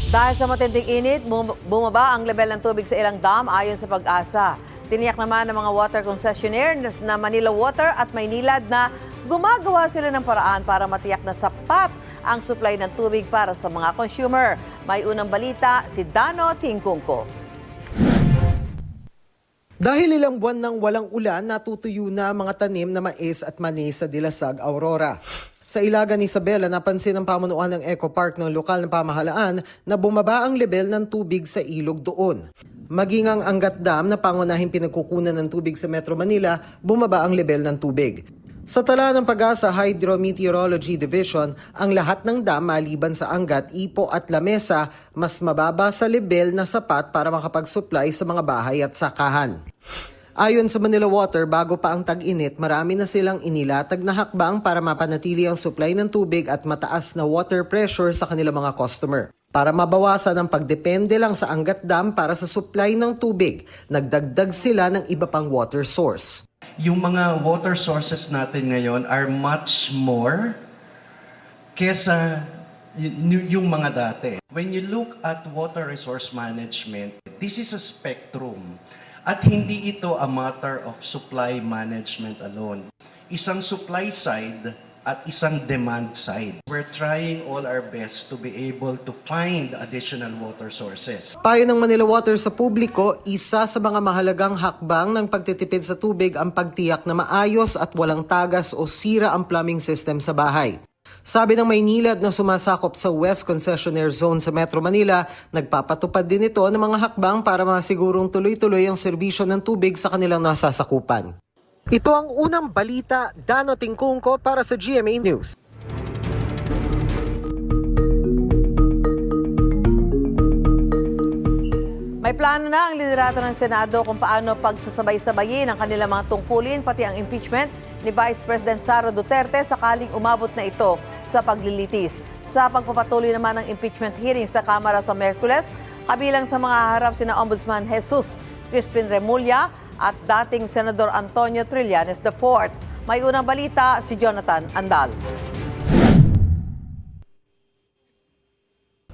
Dahil sa matinding init, bumaba ang level ng tubig sa ilang dam ayon sa Pag-asa. Tiniyak naman ng mga water concessionaire na Manila Water at Maynilad na gumagawa sila ng paraan para matiyak na sapat ang supply ng tubig para sa mga consumer. May unang balita si Dano Tingkungko. Dahil ilang buwan nang walang ulan, natutuyo na ang mga tanim na mais at mani sa Dilasag, Aurora. Sa Ilagan, Isabela, napansin ang pamunuan ng Eco Park ng lokal na pamahalaan na bumaba ang level ng tubig sa ilog doon. Maging ang Angat Dam na pangunahing pinagkukunan ng tubig sa Metro Manila, bumaba ang level ng tubig. Sa tala ng Pag-asa Hydrometeorology Division, ang lahat ng dam maliban sa Angat, Ipo at Lamesa mas mababa sa level na sapat para makapag-supply sa mga bahay at sakahan. Ayon sa Manila Water, bago pa ang tag-init, marami na silang inilatag na hakbang para mapanatili ang supply ng tubig at mataas na water pressure sa kanilang mga customer. Para mabawasan ang pagdepende lang sa Angat Dam para sa supply ng tubig, nagdagdag sila ng iba pang water source. Yung mga water sources natin ngayon are much more kesa yung mga dati. When you look at water resource management, this is a spectrum. At hindi ito a matter of supply management alone. Isang supply side at isang demand side. We're trying all our best to be able to find additional water sources. Payo ng Manila Water sa publiko, isa sa mga mahalagang hakbang ng pagtitipid sa tubig ang pagtiyak na maayos at walang tagas o sira ang plumbing system sa bahay. Sabi ng Maynilad na sumasakop sa West Concessionaire Zone sa Metro Manila, nagpapatupad din ito ng mga hakbang para masigurong tuloy-tuloy ang serbisyo ng tubig sa kanilang nasasakupan. Ito ang unang balita, Dano Tingkungko para sa GMA News. May plano na ang liderato ng Senado kung paano pagsasabay-sabayin ang kanilang mga tungkulin pati ang impeachment ni Vice President Sara Duterte sakaling umabot na ito sa paglilitis. Sa pagpapatuloy naman ng impeachment hearing sa Kamara sa Miyerkules, kabilang sa mga harap sina Ombudsman Jesus Crispin Remulla at dating Senador Antonio Trillanes IV. May unang balita si Jonathan Andal.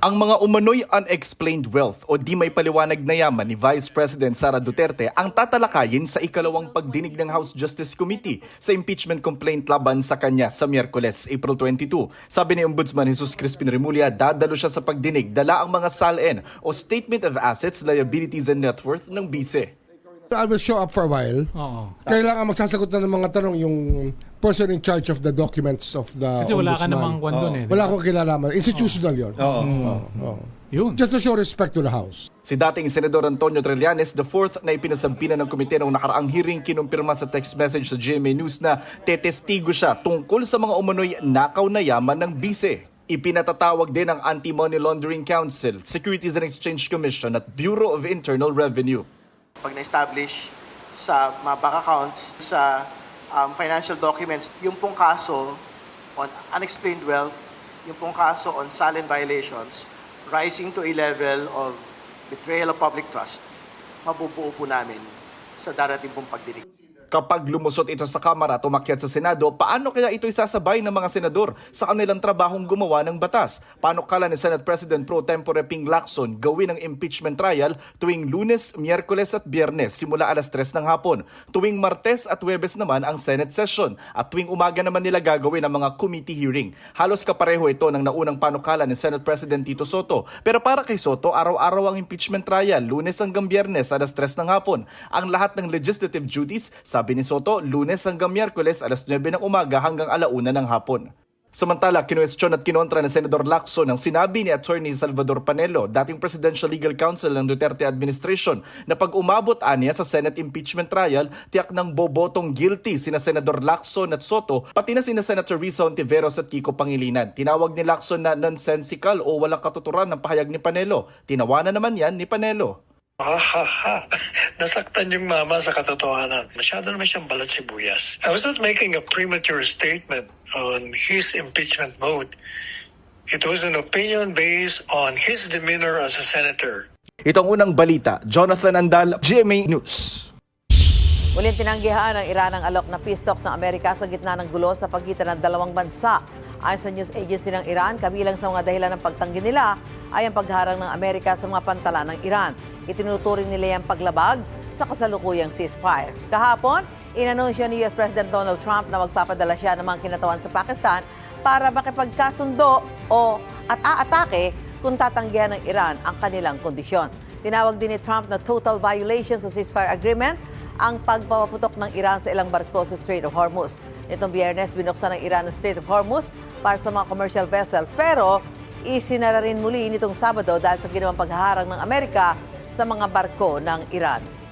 Ang mga umano'y unexplained wealth o di may paliwanag na yaman ni Vice President Sara Duterte ang tatalakayin sa ikalawang pagdinig ng House Justice Committee sa impeachment complaint laban sa kanya sa Miyerkules, April 22. Sabi ni Ombudsman Jesus Crispin Remulla, dadalo siya sa pagdinig, dala ang mga SALN o Statement of Assets, Liabilities and Net Worth ng bise. I will show up for a while. Kailangan magsasagot na ng mga tanong yung person in charge of the documents of the Kasi wala ka ombudsman. namang kwan doon eh. Wala akong kilalaman. Institutional yun. Yun. Just to show respect to the House. Si dating Senador Antonio Trillanes IV na ipinasampina ng komite noong nakaraang hearing kinumpirma sa text message sa GMA News na tetestigo siya tungkol sa mga umano'y nakaw na yaman ng bise. Ipinatatawag din ng Anti-Money Laundering Council, Securities and Exchange Commission at Bureau of Internal Revenue. Pag na-establish sa mga bank accounts, sa financial documents, yung pong kaso on unexplained wealth, yung pong kaso on SALN violations, rising to a level of betrayal of public trust, mabubuo po namin sa darating pong pagdinig. Kapag lumusot ito sa Kamara at umakyat sa Senado, paano kaya ito isasabay ng mga senador sa kanilang trabahong gumawa ng batas? Paano kala ni Senate President Pro Tempore Ping Lacson gawin ang impeachment trial tuwing Lunes, Miyerkules at Biyernes simula alas 3 ng hapon? Tuwing Martes at Huwebes naman ang Senate session at tuwing umaga naman nila gagawin ang mga committee hearing. Halos kapareho ito ng naunang panukala ni Senate President Tito Soto. Pero para kay Soto, araw-araw ang impeachment trial, Lunes hanggang Biyernes alas 3 ng hapon. Ang lahat ng legislative duties, sabi ni Soto, Lunes hanggang Miyerkules alas 9 ng umaga hanggang 1:00 ng hapon. Samantala, kinuwestiyon at kinontra ni Senador Lacson ang sinabi ni Attorney Salvador Panelo, dating Presidential Legal Counsel ng Duterte Administration, na pag umabot aniya sa Senate impeachment trial, tiyak ng bobotong guilty sina Senador Lacson at Soto, pati na sina Senator Risa Ontiveros at Kiko Pangilinan. Tinawag ni Lacson na nonsensical o walang katuturan ng pahayag ni Panelo. Tinawanan naman yan ni Panelo. Nasaktan yung mama sa katotohanan. Masyado naman siyang balat sibuyas. I was not making a premature statement on his impeachment vote. It was an opinion based on his demeanor as a senator. Itong unang balita, Jonathan Andal, GMA News. Muling tinanggihan ng Iran ang alok na peace talks ng Amerika sa gitna ng gulo sa pagitan ng dalawang bansa. Ayon sa news agency ng Iran, kabilang sa mga dahilan ng pagtanggi nila ay ang pagharang ng Amerika sa mga pantala ng Iran. Itinuturing nila yung paglabag sa kasalukuyang ceasefire. Kahapon, inanunsyo ni US President Donald Trump na magpapadala siya ng mga kinatawan sa Pakistan para makipagkasundo at aatake kung tatanggihan ng Iran ang kanilang kondisyon. Tinawag din ni Trump na total violation sa ceasefire agreement ang pagpapaputok ng Iran sa ilang barko sa Strait of Hormuz. Nitong Biyernes, binuksan ng Iran ang Strait of Hormuz para sa mga commercial vessels, pero isinara rin muli nitong Sabado dahil sa ginawang paghaharang ng Amerika sa mga barko ng Iran.